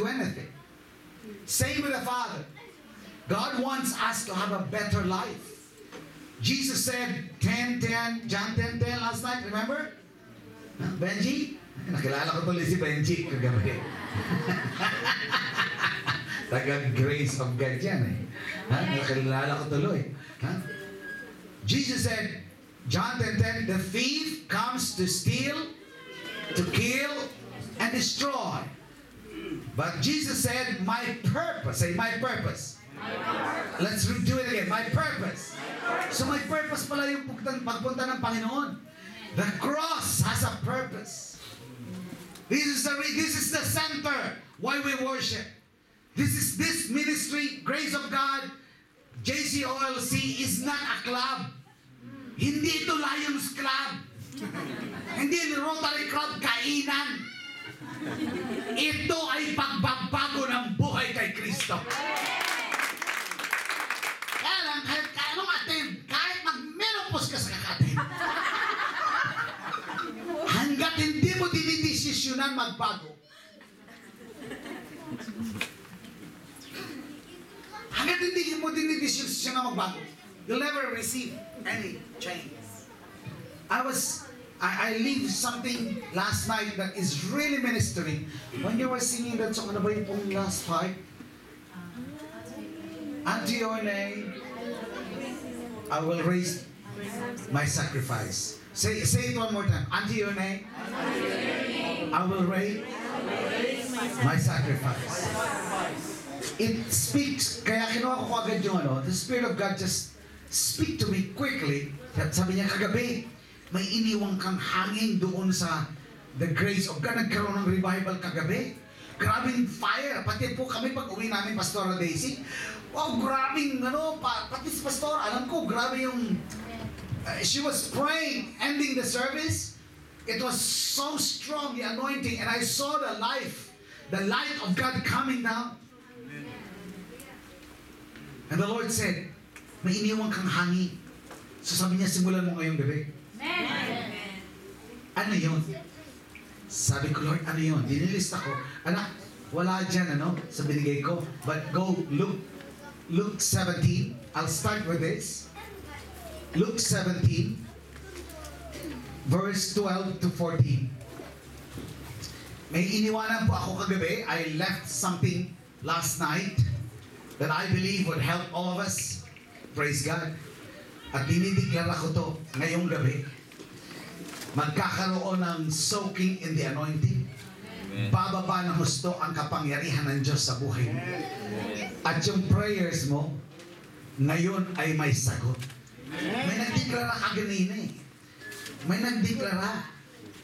do anything. Same with the Father. God wants us to have a better life. Jesus said 10:10, John 10:10 last night, remember? Benji? Nakilala ko tuloy si Benji kagabi. Taga-grace of God yan eh. Nakilala ko tuloy. Jesus said, John 10:10, the thief comes to steal, to kill, and destroy. But Jesus said, my purpose. Say, my purpose. Let's do it again. My purpose. So my purpose pala yung pagpunta ng Panginoon. The cross has a purpose. This is the center why we worship. This ministry, Grace of God, JCOLC is not a club. Hindi ito Lions Club. Hindi Rotary Club kainan. Ito ay pagbabago ng buhay kay Kristo. Kaya lang, kahit anong attend, kahit mag-menopause ka sa kakatin, hanggat hindi mo dinidesisyonan magbago, hanggat hindi mo dinidesisyonan magbago, you'll never receive any change. I leave something last night that is really ministering. When you were singing that song, ano ba yung pong last part? Unto your name, I will raise my sacrifice. Say it one more time. Unto your name, I will raise my sacrifice. It speaks, kaya kinuha ko agad yung the Spirit of God just speak to me quickly. Sabi niya kagabi, may iniwang kang hangin doon sa the grace of God. Nagkaroon ng revival kagabi. Grabing fire. Pati po kami pag uwi namin, Pastora Daisy. Wow, grabing pati si Pastor, alam ko, grabe yung she was praying, ending the service. It was so strong, the anointing, and I saw the light of God coming down. And the Lord said, may iniwang kang hangin. So sabi niya, simulan mo ngayong gabi. Amen. Ano yun? Sabi ko, Lord, ano yun? Dinilista ko. Anak, wala dyan, sa binigay ko. But go, Luke 17. I'll start with this. Luke 17, verse 12 to 14. May iniwanan po ako kagabi. I left something last night that I believe would help all of us. Praise God. At dinideklara ko to ngayong gabi. Magkakaroon ng soaking in the anointing. Bababa ng husto ang kapangyarihan ng Diyos sa buhay mo. At yung prayers mo, ngayon ay may sagot. May nagdeklara kanina eh. May nagdeklara.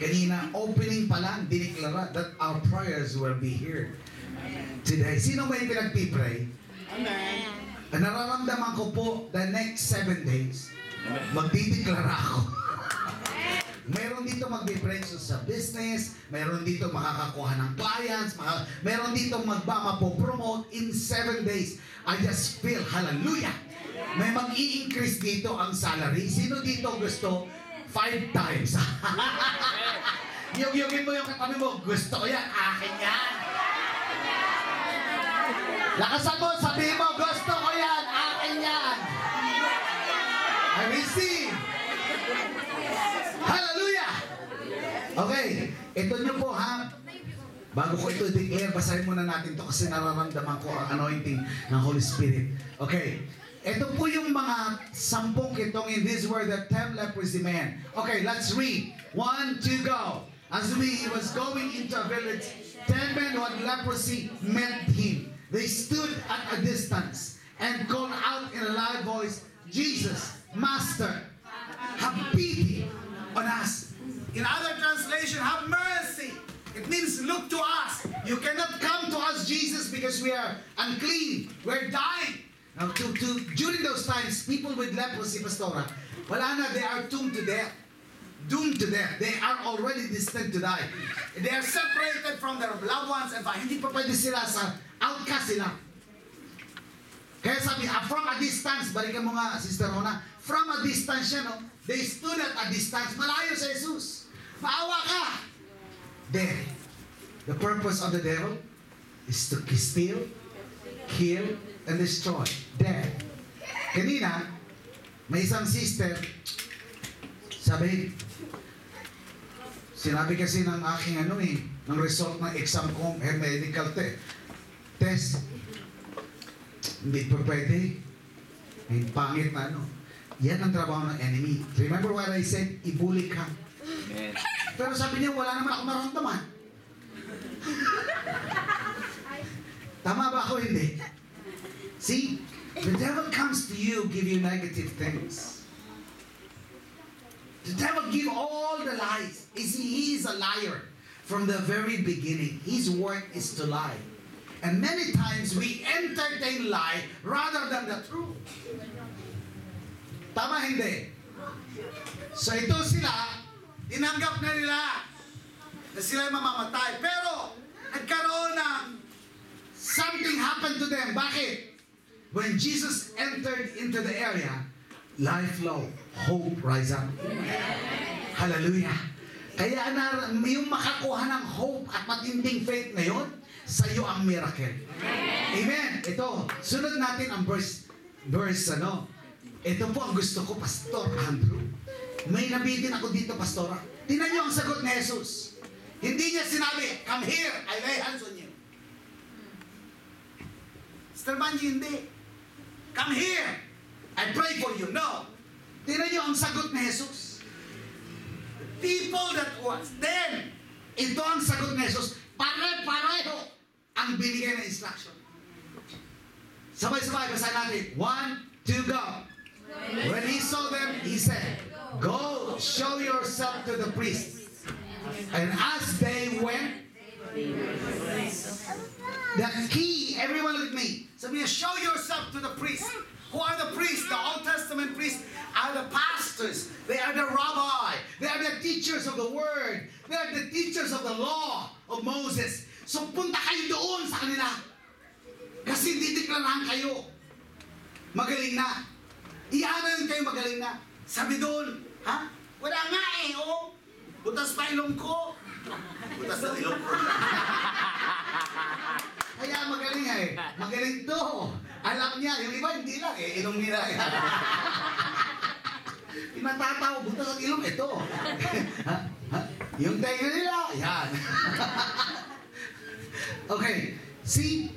Kanina, opening pa lang, dineklara that our prayers will be heard today. Sino may pinagpipray? Amen. Nararamdaman ko po the next 7 days, magdideklara ako. Meron dito magbe-breakthrough sa business, meron dito makakakuha ng clients, meron dito magmapopromote in 7 days. I just feel, hallelujah, may mag-i-increase dito ang salary. Sino dito gusto 5 times? Yung mo yung katabi mo, gusto ko yan, akin yan. Lakasan mo, sabihin mo, gusto ko yan, akin yan. I receive. Hallelujah! Okay, ito nyo po ha. Bago ko ito i-declare, basahin muna natin to kasi nararamdaman ko ang anointing ng Holy Spirit. Okay, ito po yung mga 10 kitong in this word, the 10 leprosy man. Okay, let's read. 1, 2, go. As he was going into a village, 10 men who had leprosy met him. They stood at a distance and called out in a loud voice, Jesus, Master, have pity on us. In other translation, have mercy. It means look to us. You cannot come to us, Jesus, because we are unclean. We're dying. Now, during those times, people with leprosy, Pastora, wala na, they are doomed to death. Doomed to death. They are already destined to die. They are separated from their loved ones and hindi pa pwede sila sa outcast sila. Kaya sabi, from a distance, balikan mo nga, Sister Rona, from a distance siya, no? They stood at a distance, malayo sa Jesus. Maawa ka! There. The purpose of the devil, is to steal, kill, and destroy. Death. Kanina, may isang sister, sinabi kasi ng aking ng result ng exam ko, medical test, hindi pa pwede. May pangit na Yan ang trabaho ng enemy. Remember what I said? Ibuli ka. Amen. Pero sabi niya, wala naman ako maramdaman. Tama ba ako? Hindi. See, the devil comes to you, give you negative things. The devil give all the lies. He is a liar from the very beginning. His work is to lie. And many times we entertain lie rather than the truth. Tama hindi? So ito sila, tinanggap na nila na sila mamamatay. Pero nagkaroon ng something happened to them. Bakit? When Jesus entered into the area, life flow, hope rise up. Hallelujah. Kaya yung makakuha ng hope at matinding faith ngayon, sa iyo ang miracle. Amen. Ito, sunod natin ang verse Ito po ang gusto ko, Pastor Andrew. May nabitin ako dito, Pastora. Tingnan niyo ang sagot ni Jesus. Hindi niya sinabi, come here, I lay hands on you. Sister Banji, hindi. Come here, I pray for you. No. Tingnan niyo ang sagot ni Jesus. People that was then, ito ang sagot ni Jesus, pare-pareho ang binigay na instruction. Sabay-sabay, basa natin. 1, 2, go. When he saw them, he said, go show yourself to the priest. And as they went, the key, everyone look at me. So we show yourself to the priest. Who are the priests? The Old Testament priests are the pastors. They are the rabbi. They are the teachers of the word. They are the teachers of the law of Moses. So punta kayo doon sa kanila. Kasi dideklarahan kayo. Magaling na. Iyanan kayo magaling na. Sabi doon, ha? Wala nga butas pa ilong ko. Butas na ilong ko. Kaya magaling Magaling to. Alam niya. Yung iba hindi lang ilong nila Pinatataw, butas ang ilong ito. Yung tenga nila, yan. Okay. See?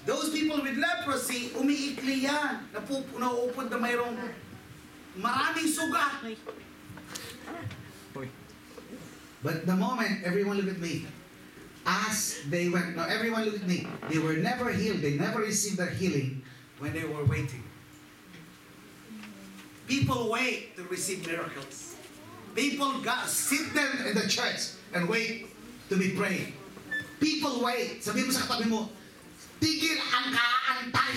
Those people with leprosy, umiikli yan. Nauupod na mayroong maraming sugat. But the moment, everyone look at me. As they went, now everyone look at me. They were never healed. They never received their healing when they were waiting. People wait to receive miracles. People sit there in the church and wait to be prayed. People wait. Sabi mo sa katabi mo, tigil ang kaantay.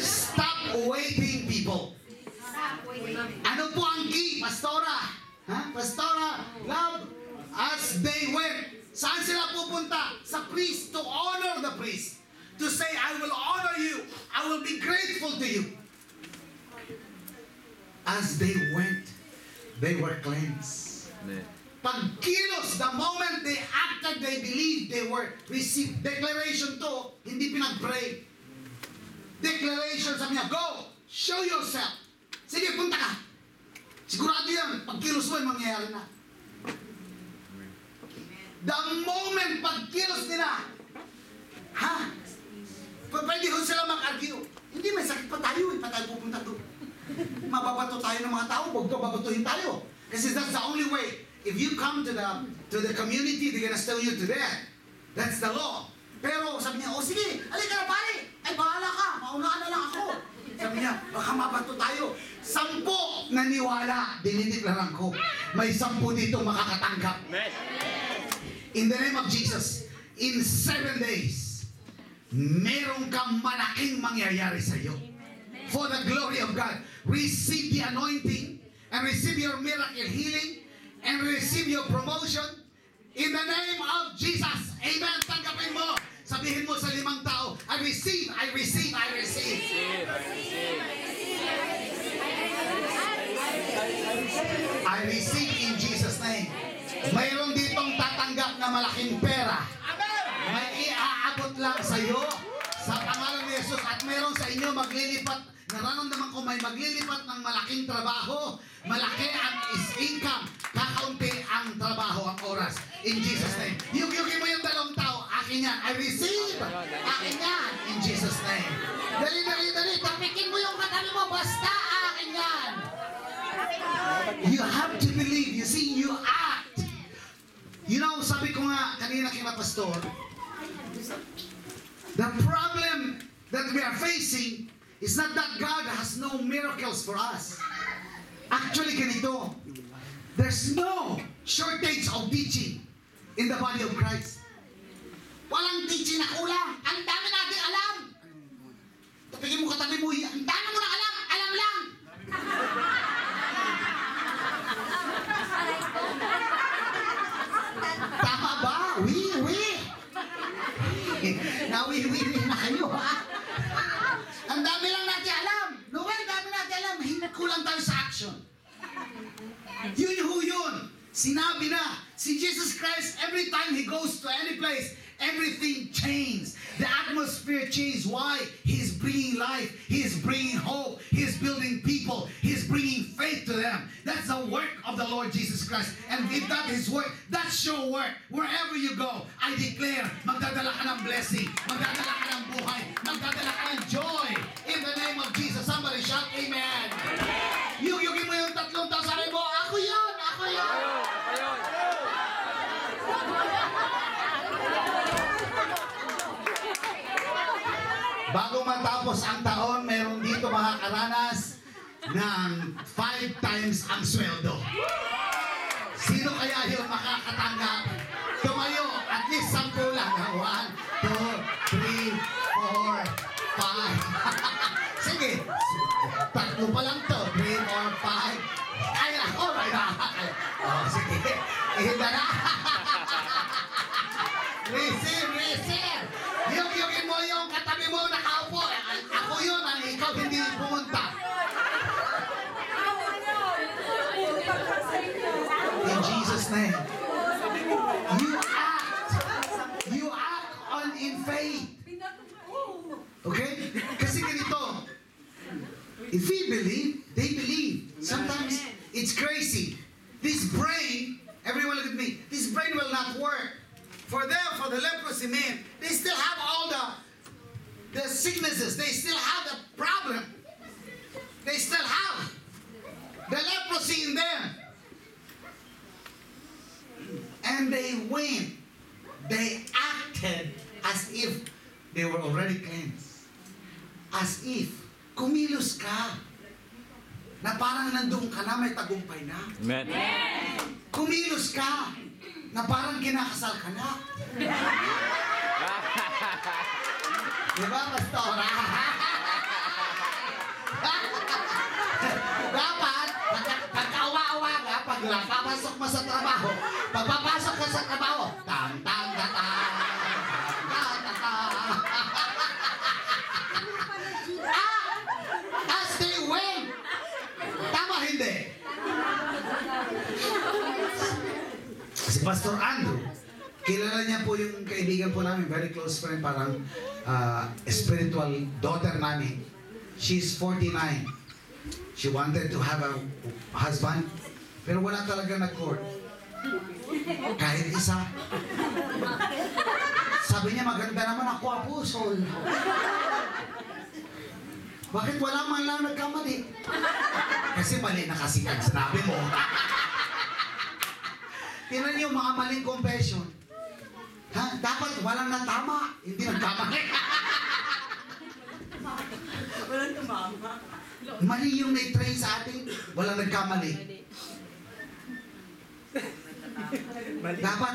Stop waiting, people. Ano po ang key, Pastora? Pastora, love, as they went, saan sila pupunta? Sa priest, to honor the priest. To say, I will honor you. I will be grateful to you. As they went, they were cleansed. Amen. Pagkilos, the moment they acted, they believed, they were received. Declaration to, hindi pinag-pray. Declaration, sabi niya, go, show yourself. Sige, punta ka. Sigurado yan, pagkilos mo, mangyayari na. The moment pagkilos nila, pwede ko sila mag-argue. Hindi, may sakit pa tayo, pa tayo pupunta doon. Mababato tayo ng mga tao, huwag babatuhin tayo. Kasi that's the only way. If you come to the community, they're gonna steal you to death. That's the law. Pero sabi niya, sige, alika na pare. Ay, bahala ka. Maunaan na lang ako. Sabi niya, baka mabato tayo. 10 naniwala, dinideklaran ko. May 10 dito makakatanggap. In the name of Jesus, in 7 days, meron kang malaking mangyayari sa iyo. For the glory of God, receive the anointing and receive your miracle healing and receive your promotion in the name of Jesus. Amen. Tanggapin mo. Sabihin mo sa 5 tao, I receive, I receive, I receive. I receive in Jesus' name. Mayroon ditong tatanggap na malaking pera. natatakot lang sa'yo sa pangalan ni Jesus at meron sa inyo maglilipat. Nararamdaman ko may maglilipat ng malaking trabaho. Malaki ang income. Kakaunti ang trabaho, ang oras. In Jesus' name. Yugyugin mo yung dalawang tao. Akin yan. I receive. Akin yan. In Jesus' name. Dali, dali, dali. Tapikin mo yung katabi mo. Basta akin yan. You have to believe. You see, you act. You know, sabi ko nga kanina kina pastor, the problem that we are facing is not that God has no miracles for us. Actually, ganito, there's no shortage of teaching in the body of Christ. Walang teaching na kulang. Ang dami natin alam. Tapigin mo katabi mo, ang dami mo na alam. Alam lang. Tama ba? Oui. Nawi na kayo, ha? Ang dami lang natin alam. Noel, dami natin alam. Kulang tayo sa action. Yun. Sinabi na. Si Jesus Christ, every time He goes to any place, everything changes. The atmosphere changes. Why? He's bringing life. He's bringing hope. He's building people. He's bringing faith to them. That's the work of the Lord Jesus Christ. And if that is work, that's your work. Wherever you go, I declare, magdadala ka ng blessing. Magdadala ka ng buhay. Magdadala ka ng joy. In the name of Jesus. Somebody shout, Amen. Yugin mo yung tatlong tao. Sabi mo, ako yun. Ako yun. Bago matapos ang taon, meron dito makakaranas ng 5 times ang sweldo. Sino kaya yung makakatanggap? Tumayo, at least 10 lang. 1, 2, 3, 4, 5. Sige, 3 pa lang to. 3, 4, 5. Ay, ako, oh, sige. Ihinda na. Receive. Yugin mo yung katabi mo nakaupo. Ako yun, ikaw hindi pumunta. In Jesus' name. You act in faith. Okay? Kasi ganito. If we believe, they believe. Sometimes it's crazy. This brain, everyone look at me, this brain will not work. For the leprosy men, they still have all the sicknesses. They still have the problem. They still have the leprosy in them. And they went. They acted as if they were already cleansed. As if, kumilos ka. Na parang nandun ka na, may tagumpay na. Amen. Kumilos ka. Na parang kinakasal ka na. Diba, pastor? Dapat, pagkaawa-awa ka, pag papasok mo sa trabaho, pagpapasok ka sa trabaho, as they went. Tama, hindi? Si Pastor Andrew, kilala niya po yung kaibigan po namin, very close friend, parang spiritual daughter namin. She's 49. She wanted to have a husband, pero wala talaga nag-court. Kahit isa. Sabi niya, maganda naman ako, apostol. Bakit wala man lang nagkamali? Kasi mali na kasi ang sinabi mo. Tingnan niyo mga maling confession. Ha? Dapat walang natama, hindi nagkamali. Walang tumama. Mali yung na-train sa atin, walang nagkamali. Dapat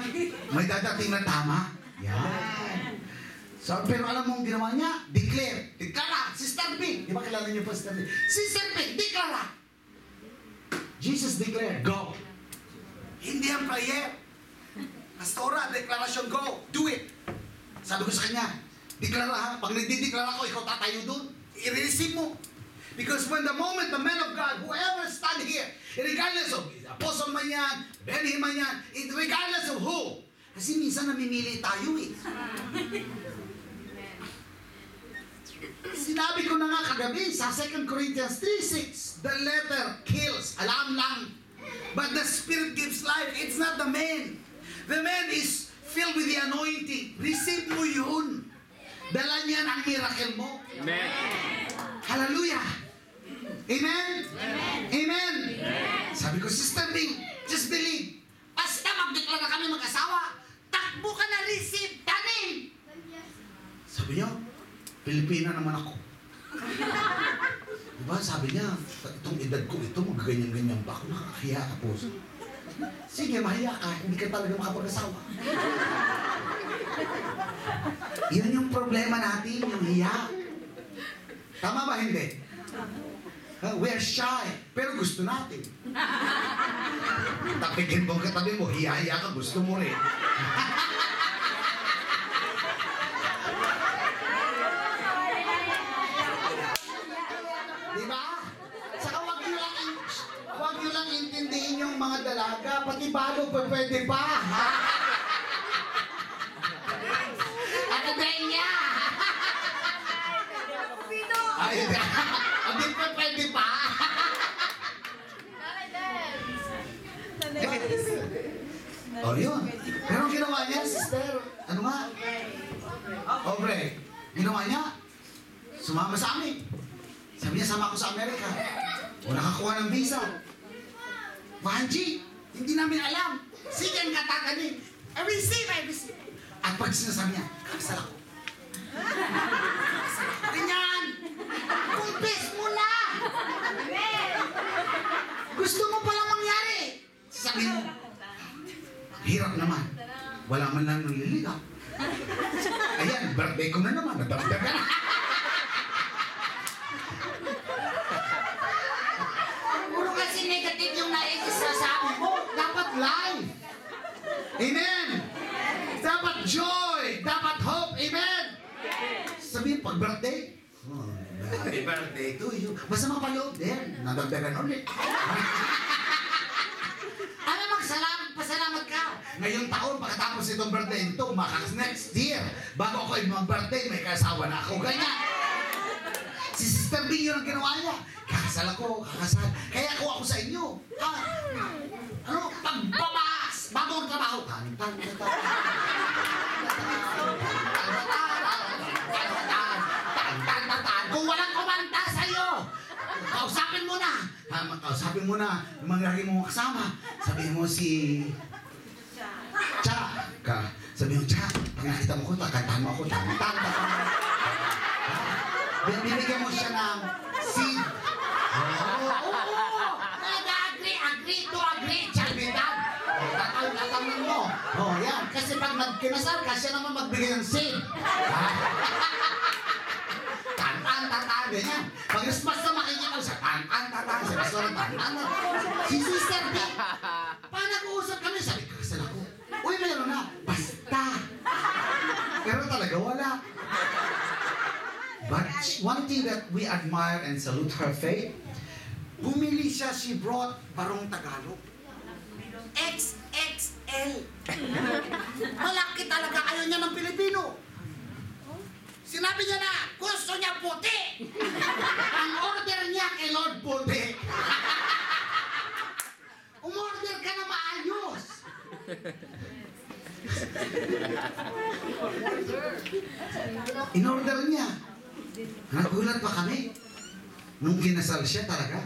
may dadating na tama. Yan. So, pero alam mo ang ginawa niya? Declare. Deklara. Sister P. Di ba kilala niyo po Sister P? Sister P, deklara. Jesus declared, go. Hindi ang prayer. Pastora, deklarasyon, go. Do it. Sabi ko sa kanya, deklara ha. Pag nagdideklara ko, ikaw tatayo doon. I-receive mo. Because when the moment the man of God, whoever stand here, regardless of apostle man yan, Benny man yan, regardless of who. Kasi minsan namimili tayo eh. Sinabi ko na nga kagabi sa 2 Corinthians 3:6, the letter kills, alam lang. But the Spirit gives life. It's not the man. The man is filled with the anointing. Receive mo yun. Dala niyan ang miracle mo. Amen. Hallelujah. Amen? Amen. Sabi ko, Sister Bing, just believe. Basta magdeklara kami mag-asawa, takbo ka na, receive, tanim. Sabi niya, Pilipina naman ako. Diba? Sabi niya, itong edad ko ito, magaganyan-ganyan ba ako? Nakakahiya ka po. Sige, mahiya ka, hindi ka talaga makapag-asawa. Yun yung problema natin, yung hiya. Tama ba hindi? We're shy, pero gusto natin. Tapikin mo katabi mo, hiya-hiya ka, gusto mo rin. Diba? Saka wag nyo lang intindihin yung mga dalaga, pati balo pa pwede pa. Ha? Ano din niya? Ay, hindi pa pwede pa. Oh, yun. Pero ang ginawa niya, sister, ano nga? Obre. Ginawa niya, sumama sa amin. Sabi niya, sama ako sa Amerika. O nakakuha ng visa. Vanji, hindi namin alam. Sige ang katakanin. I receive. At pag sinasabi niya, kakasal ako. Ganyan! Confess mo na! Gusto mo palang mangyari. Sabi mo, hirap naman. Wala man lang naliligaw. Ayan, birthday ko na naman. Nadagdagan. Puro kasi negative yung naisasabi mo. Dapat live. Amen. Dapat joy. Dapat hope. Amen. Sabihin, pag birthday, oh, happy birthday to you. Basta mapaloob din. Nadagdagan ulit. Ano pasalamat ka. Ngayong taon, pagkatapos itong birthday ito, next year, bago ako mag-birthday, may kasawa na ako. Ganyan. Si Sister B yun ang ginawa niya. Kakasal ako, kakasal. Kaya ako sa inyo. Ano? Pagbabas! Bagong trabaho. Kung walang kumanta sa'yo, kausapin mo na. Kausapin mo na yung mga lagi mong kasama. Sabihin mo si Cha. Sabihin mo, Cha, pag nakita mo ko, kantahan mo ako. Bibigyan mo siya ng seed. Oo. Agree to agree. Chalbitan. Tatawin mo. Yan. Kasi pag nagkinasal ka, siya naman magbigay ng seed. Tantan, ganyan. Pag basta makikita ko siya, tantan, si Pastor, tantan. Si Sister B, paano nag-uusap kami? Sabi ko, kasal ako. Uy, mayroon na. Basta. Pero talaga wala. But one thing that we admire and salute her faith, bumili siya, she brought barong Tagalog. XXL. Malaki talaga, ayaw niya ng Pilipino. Sinabi niya na, gusto niya puti. Ang order niya kay Lord puti. Umorder ka na maayos. In-order niya. Nagulat pa kami. Nung kinasal siya talaga.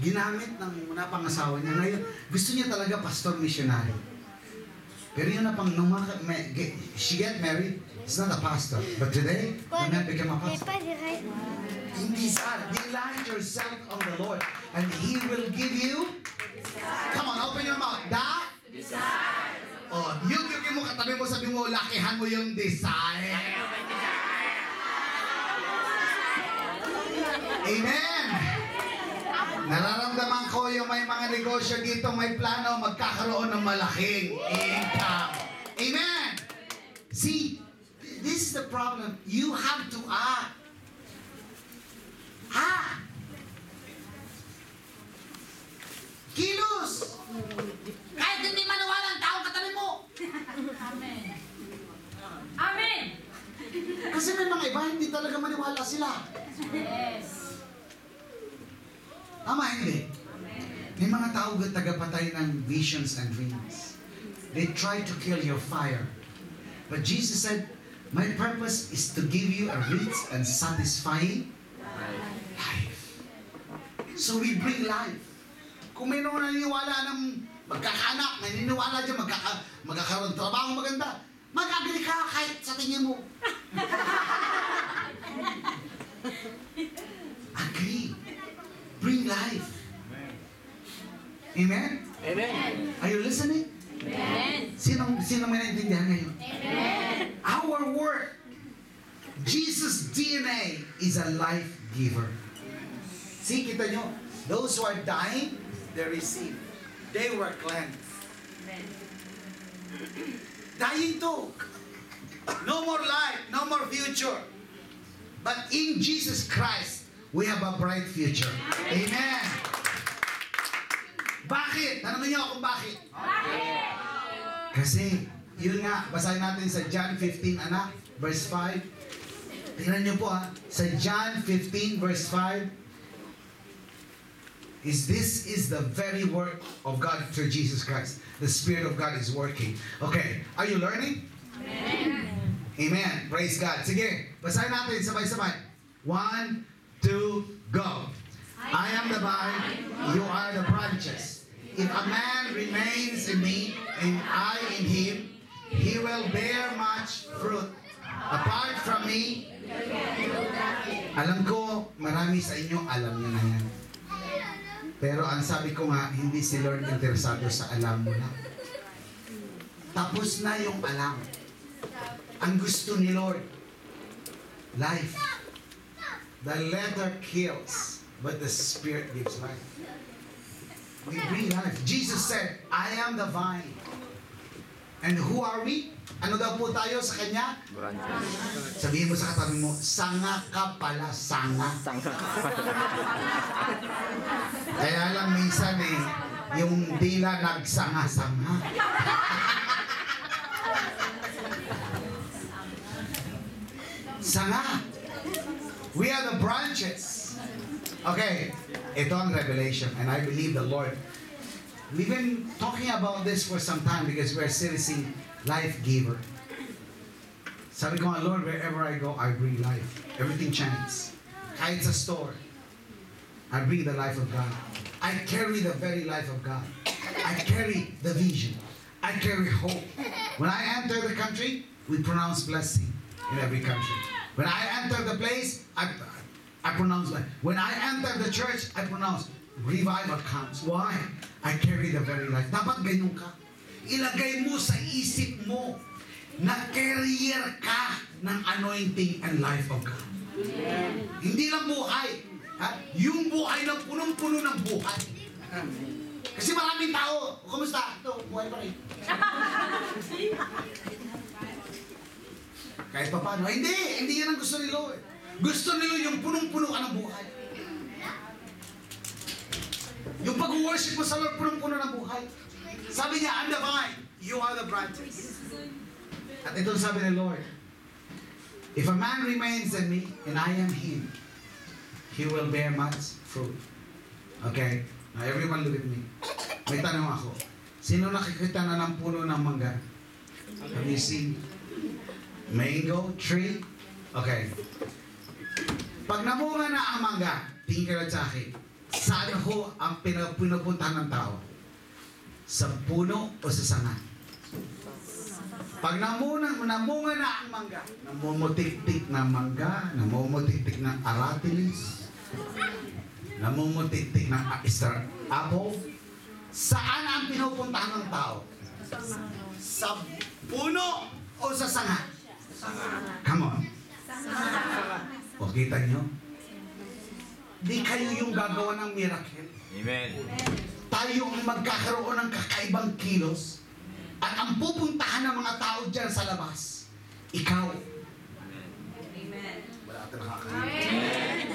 Ginamit ng napangasawa niya. Ngayon, gusto niya talaga pastor missionary. Pero yun na pang, she get married, it's not a pastor. But today, the man became a pastor. Hindi sa, rely yourself on the Lord. And He will give you, come on, open your mouth. Desire. Oh, yung mo katabi mo, sabi mo, lakihan mo yung desire. Amen. Nararamdaman ko yung may mga negosyo dito, may plano, magkakaroon ng malaking income. Amen. See, this is the problem. You have to act. Kilos! Kahit hindi maniwala ang taong katabi mo. Amen. Amen. Kasi may mga iba, hindi talaga maniwala sila. Yes. Tama, hindi? May mga tao tagapatay ng visions and dreams. They try to kill your fire. But Jesus said, my purpose is to give you a rich and satisfying life. So we bring life. Kung may naman naniniwala ng magkakaanak, may naniniwala dyan, magkakaroon trabaho maganda, mag-agree ka kahit sa tingin mo. Agree. Bring life. Amen? Amen. Are you listening? Amen. Sino may naintindihan ngayon? Amen. Our work, Jesus' DNA is a life giver. See, kita nyo, those who are dying, they receive. They were cleansed. Dying too. No more life, no more future. But in Jesus Christ, we have a bright future. Amen. Bakit? Tanongin niyo ako bakit? Kasi, yun nga, basahin natin sa John 15, anak, verse 5. Tingnan niyo po sa John 15, verse 5, this is the very work of God through Jesus Christ. The Spirit of God is working. Okay, are you learning? Amen. Amen. Praise God. Sige, basahin natin sabay-sabay. 1, 2, go. I am the vine, you are the branches. If a man remains in me, and I in him, he will bear much fruit. Apart from me, alam ko, marami sa inyo, alam niyo na yan. Pero ang sabi ko nga, hindi si Lord interesado sa alam mo na. Tapos na yung alam. Ang gusto ni Lord, life. The letter kills, but the Spirit gives life. We bring life. Jesus said, I am the vine. And who are we? Ano daw po tayo sa Kanya? Sabihin mo sa katabi mo, sanga ka pala, sanga. Kaya lang minsan yung dila nagsanga-sanga. Sanga. We are the branches. Okay, ito ang revelation, and I believe the Lord. We've been talking about this for some time because we're seriously life giver. Sabi ko nga, Lord, wherever I go, I bring life. Everything changes. Kahit sa store, I bring the life of God. I carry the very life of God. I carry the vision. I carry hope. When I enter the country, we pronounce blessing in every country. When I enter the place, I pronounce life. When I enter the church, I pronounce revival comes. Why? I carry the very life. Dapat ganyan ka. Ilagay mo sa isip mo na carrier ka ng anointing and life of God. Amen. Hindi lang buhay. Yung buhay na punong-puno ng buhay. Kasi maraming tao, kumusta? Ito, buhay pa rin. Kahit pa paano. Hindi yan ang gusto ni Lord. Gusto ni Lord yung punong-puno ka ng buhay. Yung pag-worship mo sa Lord, punong-puno ng buhay. Sabi niya, I'm the vine, you are the branches. At ito sabi ni Lord, if a man remains in me, and I am him, he will bear much fruit. Okay? Now everyone look at me. May tanong ako. Sino nakikita na ng puno ng mangga? Have you seen mango tree? Okay. Pag namunga na ang mangga, tingin ka lang sa akin, saan ho ang pinupuntahan ng tao? Sa puno o sa sanga? Pag namunga na ang mangga, namumutik-tik ng mangga, namumutik-tik ng aratilis, namumutik-tik ng apple, saan ang pinupuntahan ng tao? Sa puno o sa sanga? Come on. O kita nyo? Di kayo yung gagawa ng miracle. Amen. Tayo ang magkakaroon ng kakaibang kilos. At ang pupuntahan ng mga tao dyan sa labas, ikaw. Amen. Wala natin nakakain.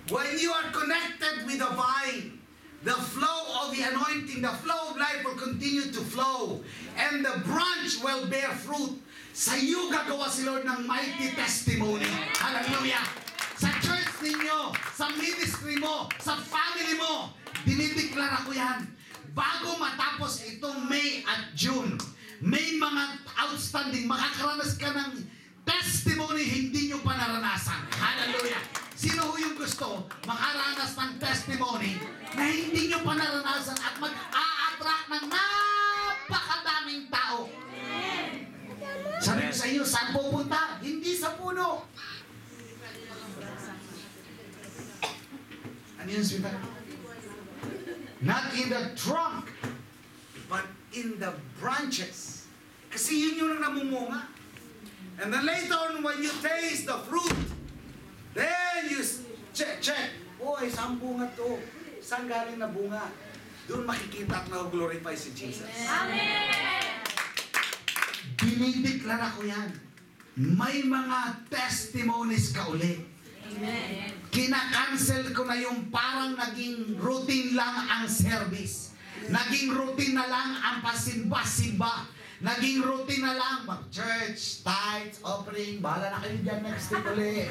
When you are connected with the vine, the flow of the anointing, the flow of life will continue to flow. And the branch will bear fruit. Sa iyo gagawa si Lord ng mighty testimony. Hallelujah! Sa church ninyo, sa ministry mo, sa family mo, dinideklara ko yan. Bago matapos itong May at June, may mga outstanding, makakaranas ka ng testimony hindi nyo pa naranasan. Hallelujah! Sino ho yung gusto makaranas ng testimony na hindi nyo pa naranasan at mag-a-attract ng napakadaming tao? Sabi ko sa inyo, saan pupunta? Hindi sa puno. Ano yun, sweetheart? Not in the trunk, but in the branches. Kasi yun yung namumunga. And then later on, when you taste the fruit, then you check. Boy, saan bunga to? Saan galing na bunga? Doon makikita at na-glorify si Jesus. Amen. Dinideklara ko yan. May mga testimonies ka ulit. Amen. Kina-cancel ko na yung parang naging routine lang ang service. Naging routine na lang ang pasimba-simba. Naging routine na lang mag-church, tithes, offering. Bahala na kayo dyan next week ulit.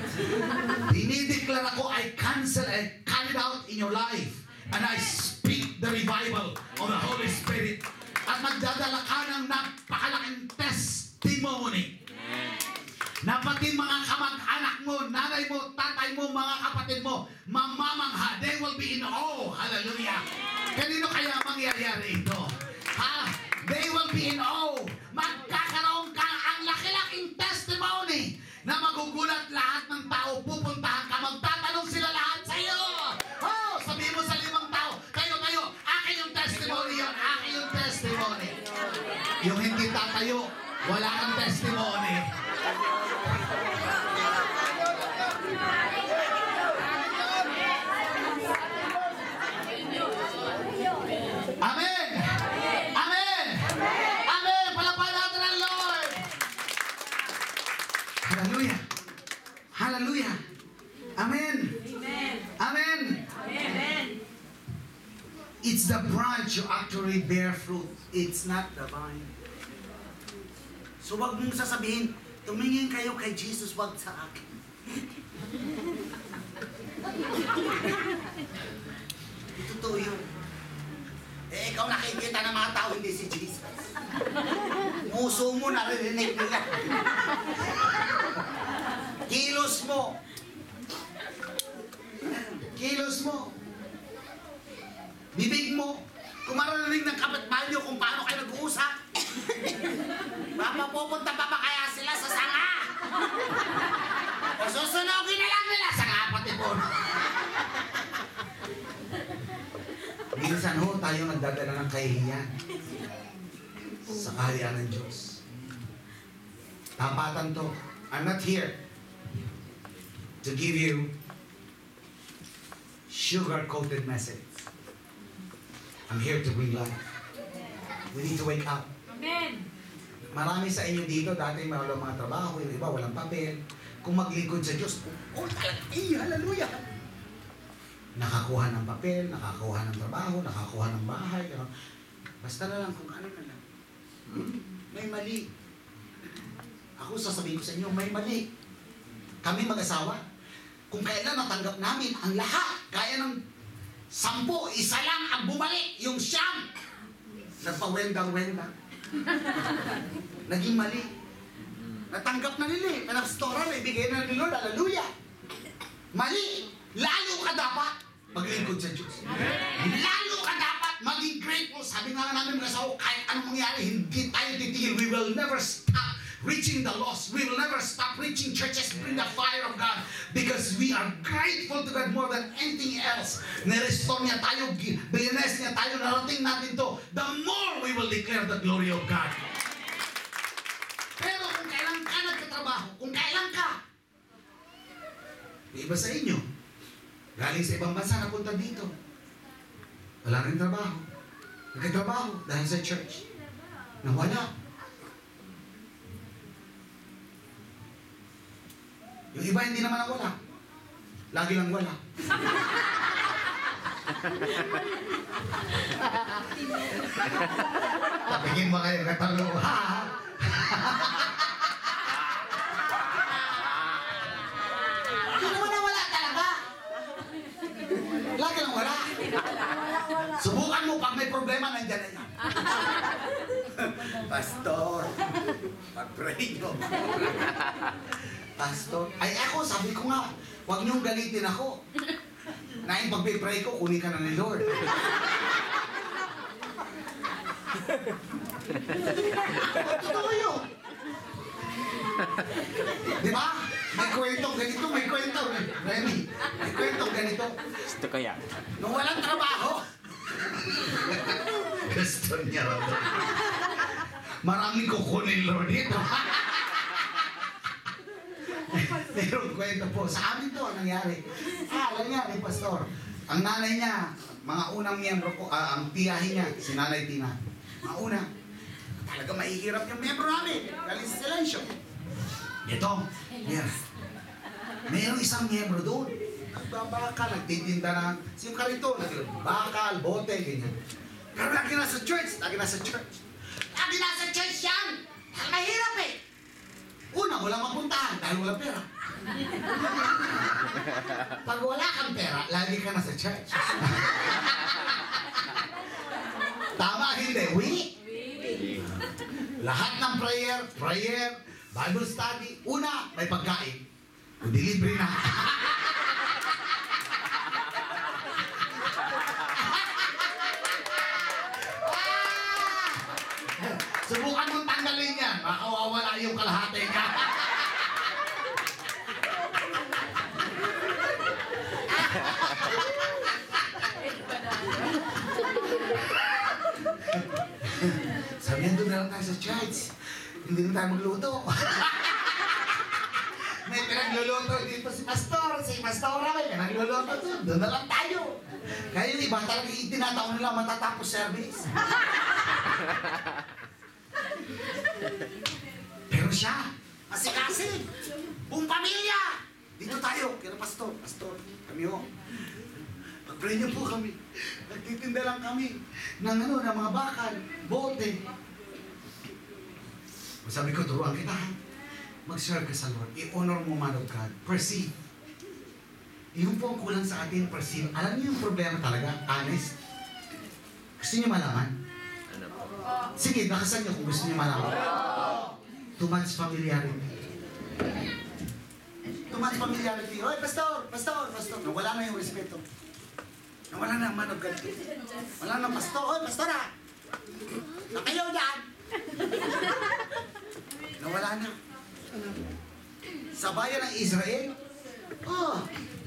Dinideklara ko, I cancel and carry it out in your life. And I speak the revival of the Holy Spirit. At magdadala ka ng napakalaking testimony. Na pati mga kamag-anak mo, nanay mo, tatay mo, mga kapatid mo, mamamangha, they will be in awe. Hallelujah. Kanino kaya mangyayari ito? Ha? They will be in awe. Magkakaroon ka ang laki-laking testimony na magugulat lahat ng tao. Pupuntahan ka, magtatanong sila lahat sa iyo. Oh, sabihin mo sa 5 tao, kayo, akin yung testimony yun, akin yung testimony. Yung hindi tatayo, wala kang testimony. Amen! Amen! Amen! Palapalan natin ang Lord! Hallelujah! Hallelujah! Amen! Amen! Amen. It's the branch you actually bear fruit. It's not the vine. So wag mong sasabihin, tumingin kayo kay Jesus, wag sa akin. Totoo yun. Eh, ikaw nakikita ng mga tao, hindi si Jesus. Muso mo, narinig nila. Kilos mo. Kilos mo. Bibig mo. Kung maririnig ng kapitbahay niyo kung paano kayo nag-uusap. Mapapupunta pa ba kaya sila sa sanga? O susunogin na lang nila sa kapatipon. Minsan ho, tayo nagdadala ng kahihiyan sa kaharian ng Diyos. Tapatan to. I'm not here to give you sugar-coated message. I'm here to bring life. We need to wake up. Amen. Marami sa inyo dito, dati walang mga trabaho, yung iba walang papel. Kung maglingkod sa Diyos, oh talaga, hallelujah! Nakakuha ng papel, nakakuha ng trabaho, nakakuha ng bahay, gano'n. Basta na lang kung ano na lang. May mali. Ako sasabihin ko sa inyo, may mali. Kami mag-asawa, kung kailan natanggap namin ang lahat, kaya ng 10, isa lang ang bumalik, yung 9. Nagpawendang-wendang. Naging mali. Natanggap na nila eh. Pinag-store na, ibigay na ni Lord, hallelujah. Mali. Lalo ka dapat maglingkod sa Diyos. Lalo ka dapat maging grateful. Sabi nga namin mga asawa, kahit anong mangyari, hindi tayo titigil. We will never stop reaching the lost. We will never stop reaching churches. Bring the fire of God. Because we are grateful to God more than anything else. Nirestore niya tayo, bless niya tayo, narating natin to. The more we will declare the glory of God. Pero kung kailan ka nagkatrabaho, kung kailan ka, may iba sa inyo, galing sa ibang bansa napunta dito, wala rin trabaho. Nagkatrabaho dahil sa church. Nawala. Yung iba hindi naman nawala. Lagi lang wala. Tapingin mo kayo katalo. Ha? Hindi naman na wala talaga. Lagi lang wala. Subukan mo pag may problema, nandiyan na yan. Pastor, pag-pray nyo. Pastor, ay ako, sabi ko nga, huwag niyong galitin ako. Na yung pag-pray ko, kunin ka na ni Lord. Totoo yun. Di ba? May kwentong ganito, may kwentong. Remy, may kwentong ganito. Gusto ko yan. Nung walang trabaho, gusto niya raw. Maraming kukunin Lord dito. Pero kwento po, sa amin to ang nangyari. Alam niya, ni Pastor. Ang nanay niya, mga unang miyembro po, ang tiyahin niya, si Nanay Tina. Mga una, talaga mahihirap yung miyembro namin. Galing sa Silencio. Ito, mayroong isang miyembro doon. Nagbabakal, nagtitinda ng yung karito, nagbakal, bote, ganyan. Pero lagi nasa church, lagi nasa church. Lagi nasa church yan! Mahirap eh! Una, walang mapuntahan dahil walang pera. Pag wala kang pera, lagi ka nasa church. Tama, hindi? We? Lahat ng prayer, Bible study. Una, may pagkain. Kundi libre na. Subukan mong tanggalin yan. Baka wawala yung kalahati niya. Sabi niya, doon na lang tayo sa church. Hindi na tayo magluto. May pinagluluto dito si Pastor, si Pastora, may pinagluluto doon. Doon na lang tayo. Kaya yung iba talaga itinataon nila matatapos service. Pero siya, masikasin. Buong pamilya. Dito tayo, kaya Pastor, kami ho. Pag-pray niyo po kami. Nagtitinda lang kami ng ng mga bakal, bote. Sabi ko, turuan kita ha. Mag-serve ka sa Lord. I-honor mo man of God. Perceive. Yung po ang kulang sa atin, perceive. Alam niyo yung problema talaga? Honest. Gusto niyo malaman? Ano po? Sige, bakasan niyo kung gusto niyo malaman. Too much familiarity. Too much familiarity. Hoy, Pastor! Nawala na yung respeto. Nawala na ang man of God. Wala na, Pastor. Hoy, Pastora! Nakayaw dyan! Nawala na. Sa bayan ng Israel,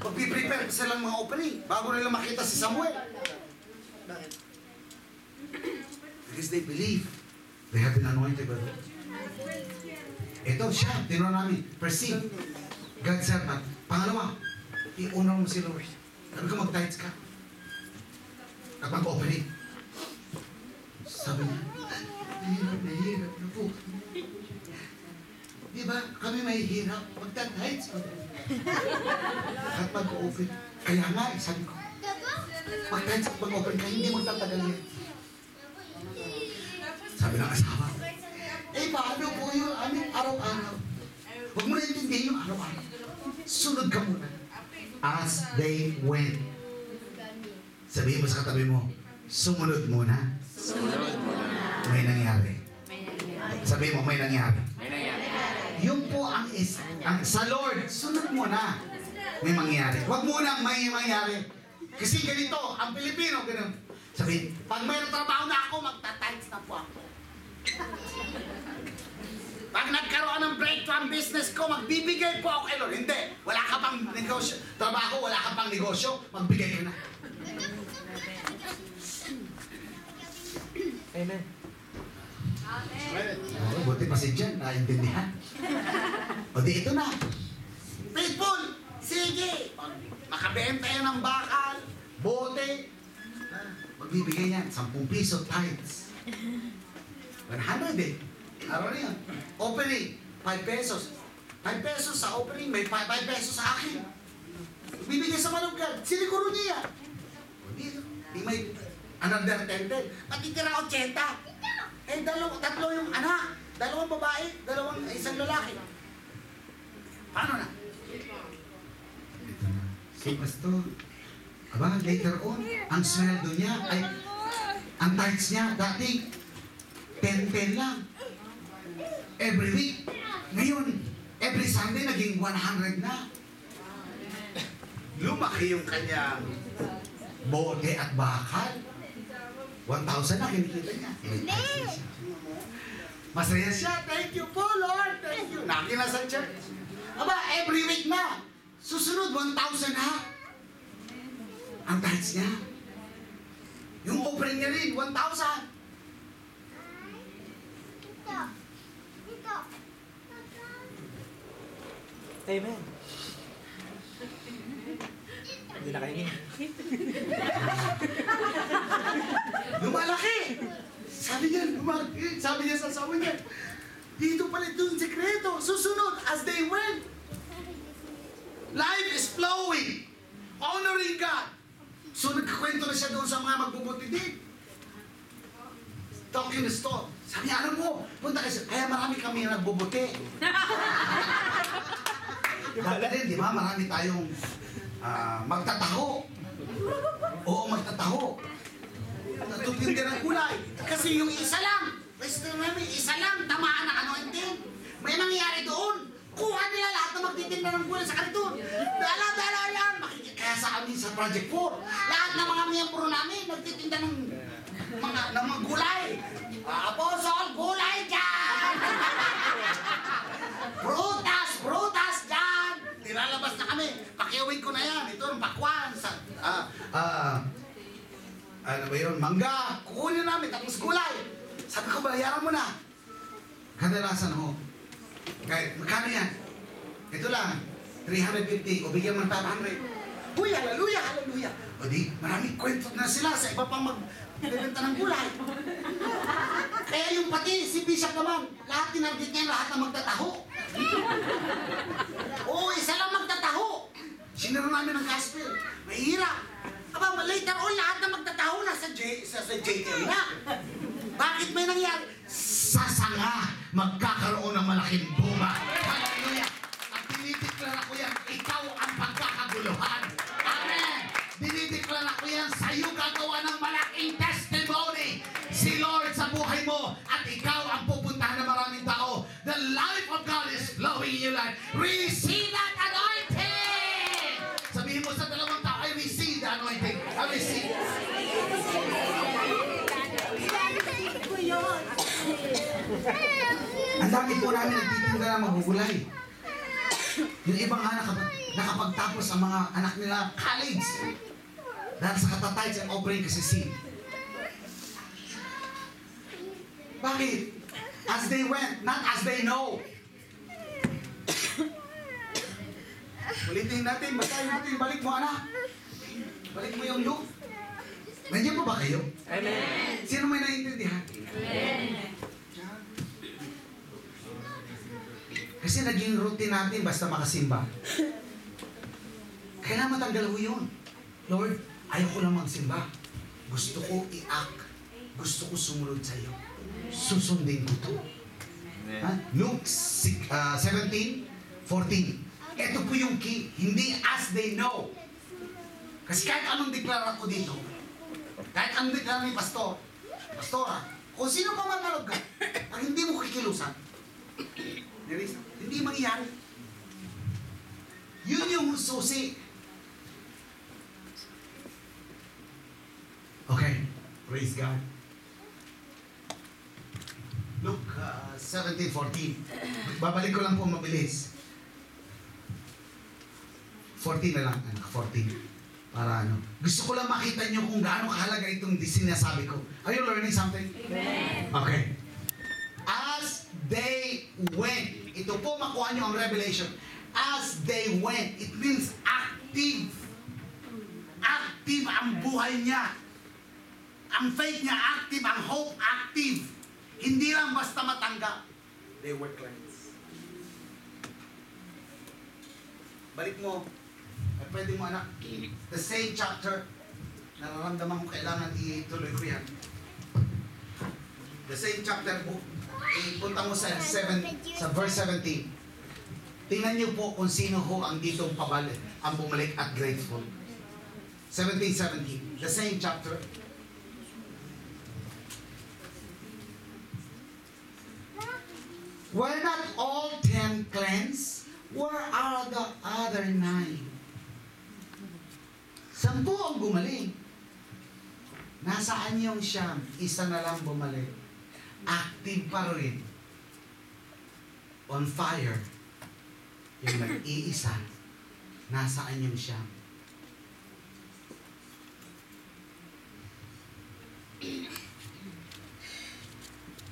magpiprepare silang mga opening bago nila makita si Samuel. Because they believe they have been anointed by the Lord. Ito siya, tinuro namin. Perceive. God's servant. Pangalawa, i-honor mo si Lord. Sabi ko, mag-tithes ka. At mag-opening. Sabi niya, nahihirap na po. Di ba? Kami mahihirap. Magta-tithes pa. At mag-open. Kaya nga, sabi ko, mag-tithes at mag-open ka, hindi magtatagal yan. Sabi ng asawa, paano po yun? Araw-araw. Huwag mo na intindihin yung araw-araw. Sunod ka muna. As they went. Sabihin mo sa katabi mo, sumunod muna. May nangyari. Sabihin mo, may nangyari. Yung po ang sa Lord, sunod muna. May mangyari. Huwag muna may mangyari. Kasi ganito, ang Pilipino, ganun. Sabihin, pag mayroong trabaho na ako, magta-tithes na po ako. Pag nagkaroon ng breakthrough ang business ko, magbibigay po ako kay Lord. Hindi. Wala ka pang negosyo. Trabaho, wala ka pang negosyo, magbigay ka na. Amen. Oh, buti pa si Jen, naintindihan. O di ito na. Faithful! Sige! Makabenta yan ng bakal, bote. Magbibigay yan, 10 piso tithes. 100 eh. Araw na yan. Opening, 5 pesos. 5 pesos sa opening, may 5 pesos sa akin. Bibigay sa man of God. Siniguro niya. Hindi Di may another 10 din. Matitira 80. Eh, tatlo yung anak. Dalawang babae, isang lalaki. Paano na? Ito na. So, pastor, later on, ang sweldo niya ay, ang tithes niya, dati, 10 lang. Every week. Ngayon, every Sunday, naging 100 na. Lumaki yung kanyang bote at bakal. 1,000 na kinikita niya. Masaya siya. Thank you po, Lord. Thank you. Nakina sa church. Every week na. Susunod, 1,000 ha. Ang tithes niya. Yung offering niya rin, 1,000. Amen. Hindi na kainin. Lumalaki. Sabi niya, lumalaki. Sabi niya sa asawa niya, dito pala ito yung sekreto. Susunod, as they went. Life is flowing. Honoring God. So nagkakwento na siya doon sa mga magbubuti din. Talking the store. Sabi niya, alam mo, punta kasi, kaya marami kami nagbubuti. Dati rin, di ba, marami tayong magtataho. Oo, magtataho. Natutinda ng kulay. Kasi yung isa lang, isa lang, tamaan ng anointing. May nangyayari doon. Kuha nila lahat na magtitinda ng kulay sa kariton. Dala yan. Kaya sa amin sa Project 4, lahat ng mga miyembro namin nagtitinda ng mga gulay. Apostol, gulay dyan! Prutas dyan! Nilalabas na kami. Pakiuwin ko na yan. Ito ang pakwan. Ano ba yun? Mangga. Kukunin namin. Tapos gulay. Sabi ko, bayaran mo na. Kadalasan ho. Kahit, magkano yan? Ito lang. 350. O bigyan mo ng 500. Uy, hallelujah, hallelujah. O di, maraming kwento na sila sa iba pang magbibenta ng gulay. Kaya yung pati, si Bishop naman, lahat tinarget niya, lahat na magtataho. Oo, isa lang magtataho. Sinaro namin ng gospel. Mahirap. Later on, lahat na magtataho na sa JTM na. Bakit may nangyari? Sa sanga, magkakaroon ng malaking bunga. Hallelujah. At dinideklara ko yan, ikaw ang pagkakaguluhan. Amen. Dinideklara ko yan, sa'yo gagawa ng malaking testimony. Si Lord sa buhay mo at ikaw ang pupuntahan ng maraming tao. The life of God is flowing in your life. Receive that anointing! Sabihin mo sa dalawang tao, I receive the anointing. I receive. Ang dami po namin nagtitinda ng magugulay. Yung ibang anak nakapagtapos ang mga anak nila college. Dahil sa katatides and offering kasi seed. Bakit? As they went, not as they know. Ulitin natin, basahin natin, balik mo anak. Balik mo yung Luke. Nandiyan po ba kayo? Amen. Sino may naiintindihan? Amen. Kasi naging routine natin basta makasimba. Kailangan matanggal ko yun. Lord, ayaw ko lang magsimba. Gusto ko i-act. Gusto ko sumunod sa iyo. Susundin ko to. Luke 17:14. Ito po yung key. Hindi as they know. Kasi kahit anong deklara ko dito, kahit anong deklara ni Pastora, kung sino pa man nalog ka, pag hindi mo kikilusan, hindi mangyayari. Yun yung susi. Okay. Praise God. Luke 17:14. Babalik ko lang po mabilis. 14 na lang, anak. 14. Para ano. Gusto ko lang makita nyo kung gaano kahalaga itong sinasabi ko. Are you learning something? Amen. Okay. As they went. Ito po makuha nyo ang revelation. As they went. It means active. Active ang buhay niya. Ang faith niya active. Ang hope active. Hindi lang basta matanggap. They were cleansed. Balik mo. Pwede mo anak. The same chapter. nararamdaman ko kailangan ituloy ko yan. The same chapter book, punta mo sa verse 17. Tingnan niyo po kung sino ho ang ditong pabalik, ang bumalik at grateful. 17:17, the same chapter. Were not all 10 cleansed? Where are the other 9? 10 ang gumaling. Nasaan yung siyam? Isa na lang bumalik. Active pa rin. On fire. Yung nag-iisa. Nasaan yung siyam?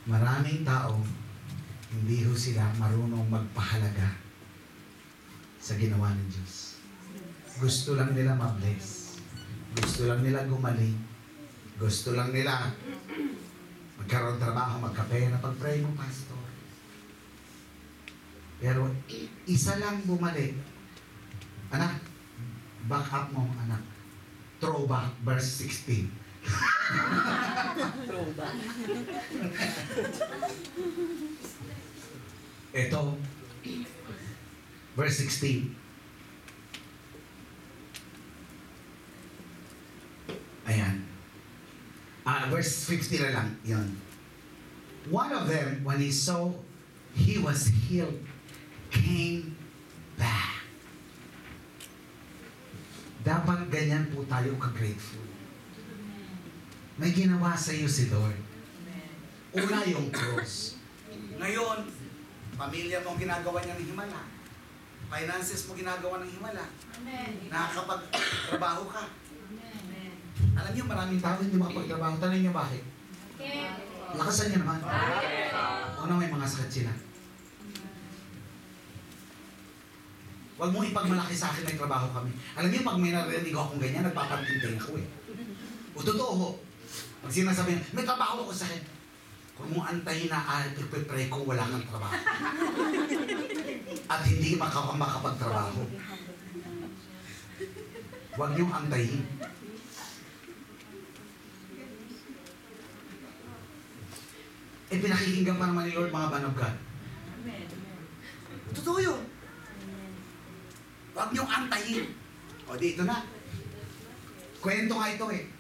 Maraming tao, hindi ho sila marunong magpahalaga sa ginawa ng Diyos. Gusto lang nila ma-bless. Gusto lang nila gumaling. Gusto lang nila magkaroon trabaho, magkapera, pag-pray mo, pastor. Pero isa lang bumalik. Anak, back up mo, anak. Throwback, verse 16. Throwback. Ito, verse 16. Ayan. Verse 50 na lang, yun. One of them, when he saw he was healed, came back. Dapat ganyan po tayo ka-grateful. May ginawa sa iyo si Lord. Una yung cross. Ngayon, pamilya mo ginagawa niya ng himala. Finances mo ginagawa ng himala. Nakakapag-trabaho ka. Alam niyo, maraming tao hindi makapagtrabaho. Tanong niyo bakit? Lakasan niyo naman. Una, may mga sakit sila. Huwag mo ipagmalaki sa akin may trabaho kami. Alam niyo, pag may narinig akong ganyan, nagpapantintay ako eh. O totoo, pag sinasabi niya, may trabaho ako sa akin. Kung mo antayin na ipipray ko, wala nang trabaho. At hindi makapagtrabaho. Huwag niyong antayin. Eh, pinakikinggan pa naman ni Lord mga man of God. Totoo yun. Huwag niyong antayin. O, dito na. Kwento nga ito eh.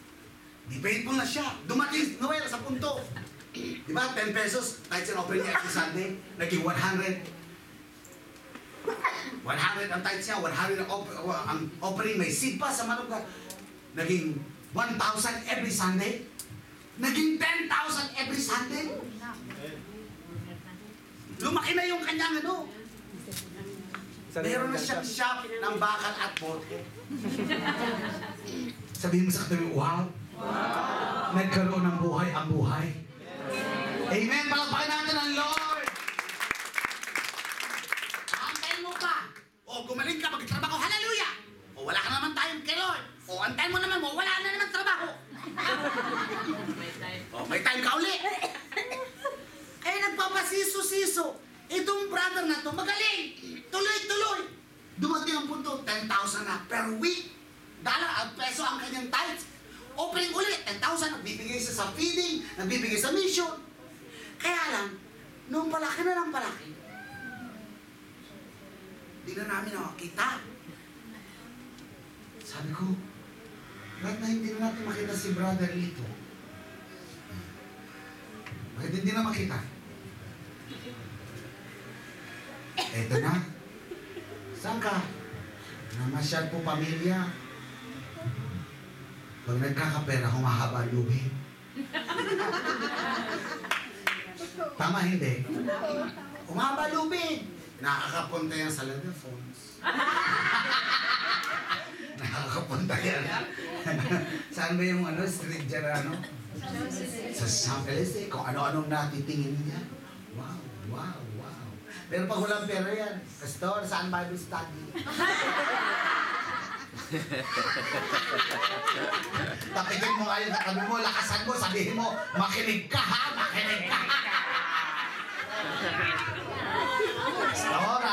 Di faithful na siya. Dumating Noel sa punto. Di ba? 10 pesos. Kahit sin-offering niya every Sunday, naging 100. 100 ang tithes niya. 100 ang offering. May seed pa sa man of God. Naging 1,000 every Sunday. Naging 10,000 every Sunday. Lumaki na yung kanyang ano. Meron na siyang shop ng bakal at pork. Sabihin mo sa katabi, wow. Nagkaroon ng buhay ang buhay. Amen. Palakpakan natin ang Lord. Antayin mo pa. O gumaling ka, magtrabaho. Hallelujah. O wala ka naman tayong kay Lord. O antayin mo naman mo, wala na naman trabaho. O may time ka uli. Kaya nagpapasiso-siso. Itong brother na to, magaling. Tuloy-tuloy. Dumating ang punto, 10,000 na per week. Peso ang kanyang tithes. Opening ulit, 10,000. Nagbibigay siya sa feeding, nagbibigay sa mission. Kaya lang, nung palaki na lang palaki, di na namin nakakita. Sabi ko, bakit na hindi na natin makita si brother Lito? Bakit hindi na makita? Eto na. Saan ka? Namasyal po pamilya. Pag nagkakapera, humahaba ang lubid. Tama, hindi? Humahaba lubid. Nakakapunta yan sa leather phones. Nakakapunta yan. Saan ba yung street dyan, ano? Sa Sampeles, kung ano-anong natitingin niya. Wow, wow, wow. Pero pag walang pera yan, Pastor, saan Bible study? Tapikin mo ngayon sa kami mo, lakasan mo, sabihin mo, makinig ka ha, makinig ka. Pastor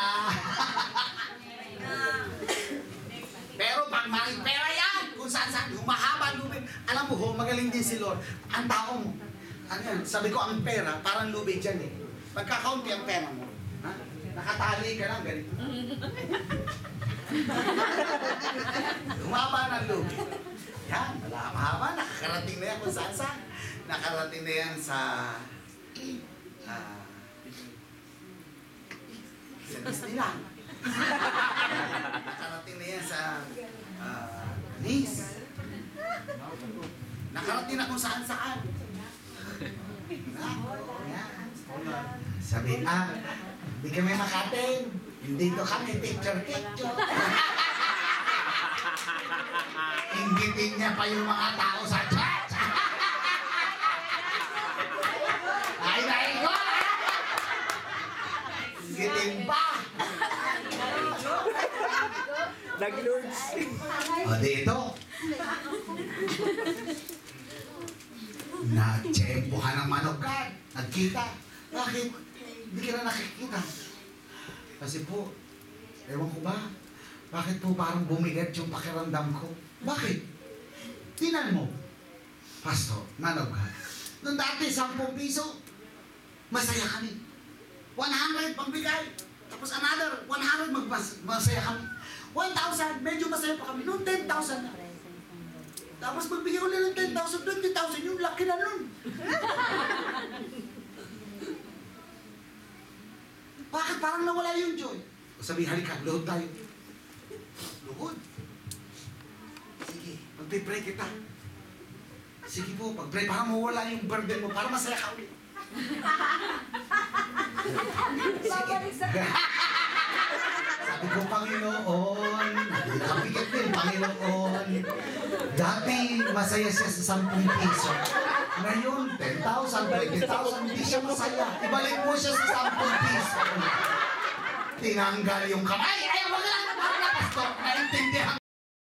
Pero pag may pera yan, kung saan-saan, humahaba lubid, din si Lord. Ang tao mo, ano yan? Sabi ko, ang pera, parang lubid dyan eh. Pagkakaunti ang pera mo, ha? Nakatali ka lang, ganito. Lumaba ng lubid. Yan, mahaba, nakakarating na yan kung saan saan. Nakarating na yan sa Disneyland. Nakarating na yan sa Nice. Nakarating na kung saan saan. Sabi, hindi kami makating. Dito kami picture. Inggitin niya pa yung mga tao sa church. Ay, naigo! Inggitin pa! Nag-lords. O dito. Na-tsempohan ng manok ka. Nagkita. Bakit? Hindi ka na nakikita. Kasi po, ewan ko ba, bakit po parang bumigat yung pakiramdam ko? Bakit? Tinan mo, Pastor, man of God. Nung dati, 10 piso, masaya kami. 100 pagbigay. Tapos another, 100 masaya kami. 1,000, medyo masaya pa kami. Noon, 10,000 na. Tapos magbigay ulit ng 10,000, 20,000, yung laki na nun. Bakit parang nawala yung joy? Sabi, halika, luhod tayo. Luhod. Sige, magpipray kita. Sige po, pag-pray, para mawala yung burden mo, para masaya ka ulit. Sige. Sabi ko, Panginoon, kapikit din, Panginoon. Dati, masaya siya sa 10 piso. Ngayon, 10,000, 20,000, hindi siya masaya. Ibalik mo siya sa 10 piso. Tinanggal yung kamay. Ay, wag lang, pastor. Naintindihan